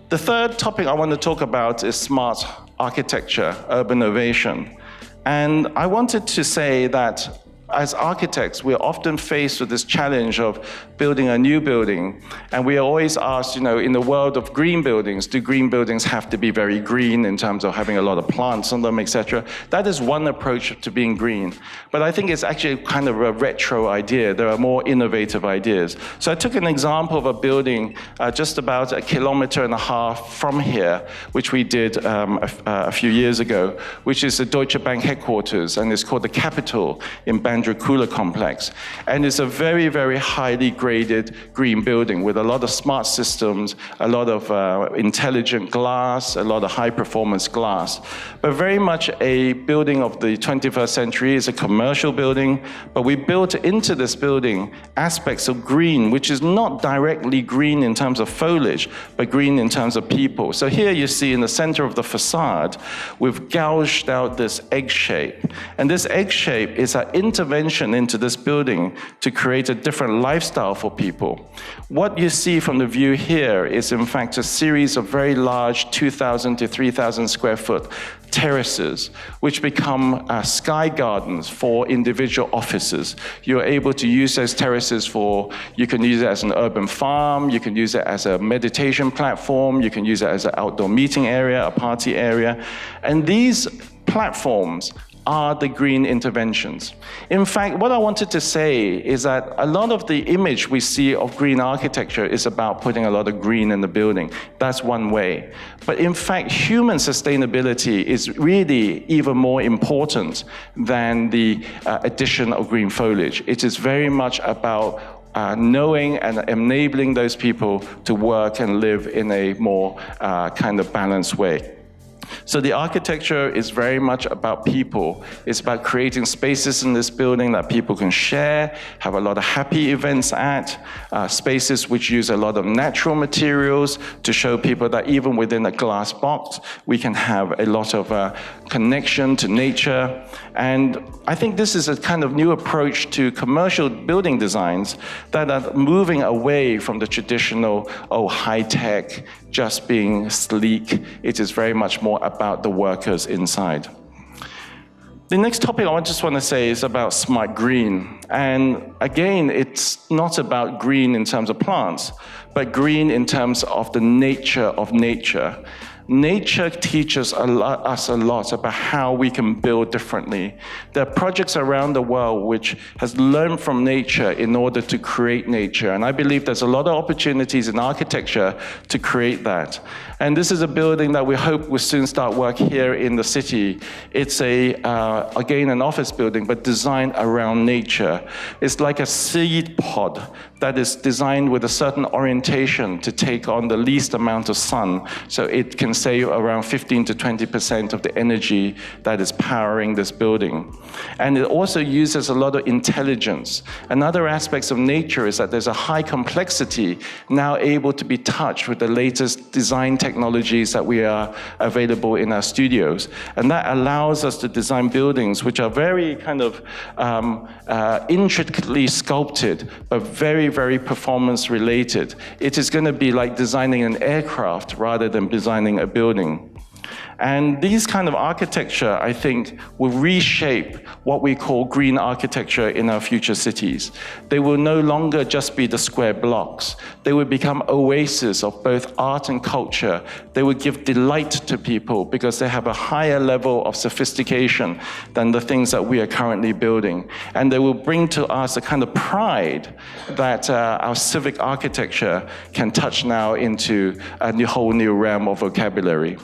The third topic I want to talk about is smart architecture, urban innovation. And I wanted to say that as architects, we're often faced with this challenge of building a new building. And we are always asked, in the world of green buildings, do green buildings have to be very green in terms of having a lot of plants on them, etc.? That is one approach to being green. But I think it's actually kind of a retro idea. There are more innovative ideas. So I took an example of a building just about 1.5 kilometers from here, which we did a few years ago, which is the Deutsche Bank headquarters, and it's called the Capitol in Bandra Kula complex. And it's a very, very highly graded green building with a lot of smart systems, a lot of intelligent glass, a lot of high performance glass. But very much a building of the 21st century. Is a commercial building, but we built into this building aspects of green, which is not directly green in terms of foliage, but green in terms of people. So here you see in the center of the facade, we've gouged out this egg shape. And this egg shape is an intervention into this building to create a different lifestyle for people. What you see from the view here is in fact a series of very large 2,000 to 3,000 square foot terraces, which become sky gardens for individual offices. You're able to use those terraces you can use it as an urban farm, you can use it as a meditation platform, you can use it as an outdoor meeting area, a party area. And these platforms are the green interventions. In fact, what I wanted to say is that a lot of the image we see of green architecture is about putting a lot of green in the building. That's one way. But in fact, human sustainability is really even more important than the addition of green foliage. It is very much about knowing and enabling those people to work and live in a more kind of balanced way. So the architecture is very much about people. It's about creating spaces in this building that people can share, have a lot of happy events at, spaces which use a lot of natural materials to show people that even within a glass box, we can have a lot of connection to nature. And I think this is a kind of new approach to commercial building designs that are moving away from the traditional, high-tech, just being sleek. It is very much more about the workers inside. The next topic I just want to say is about smart green. And again, it's not about green in terms of plants, but green in terms of the nature of nature. Nature teaches us a lot about how we can build differently. There are projects around the world which has learned from nature in order to create nature. And I believe there's a lot of opportunities in architecture to create that. And this is a building that we hope will soon start work here in the city. It's again, an office building, but designed around nature. It's like a seed pod that is designed with a certain orientation to take on the least amount of sun, so it can save around 15 to 20% of the energy that is powering this building. And it also uses a lot of intelligence. Another aspect of nature is that there's a high complexity now able to be touched with the latest design technologies that we are available in our studios. And that allows us to design buildings which are very kind of intricately sculpted, but very, very performance related. It is going to be like designing an aircraft rather than designing a building. And these kind of architecture, I think, will reshape what we call green architecture in our future cities. They will no longer just be the square blocks. They will become oases of both art and culture. They will give delight to people because they have a higher level of sophistication than the things that we are currently building. And they will bring to us a kind of pride that our civic architecture can touch now into a whole new realm of vocabulary.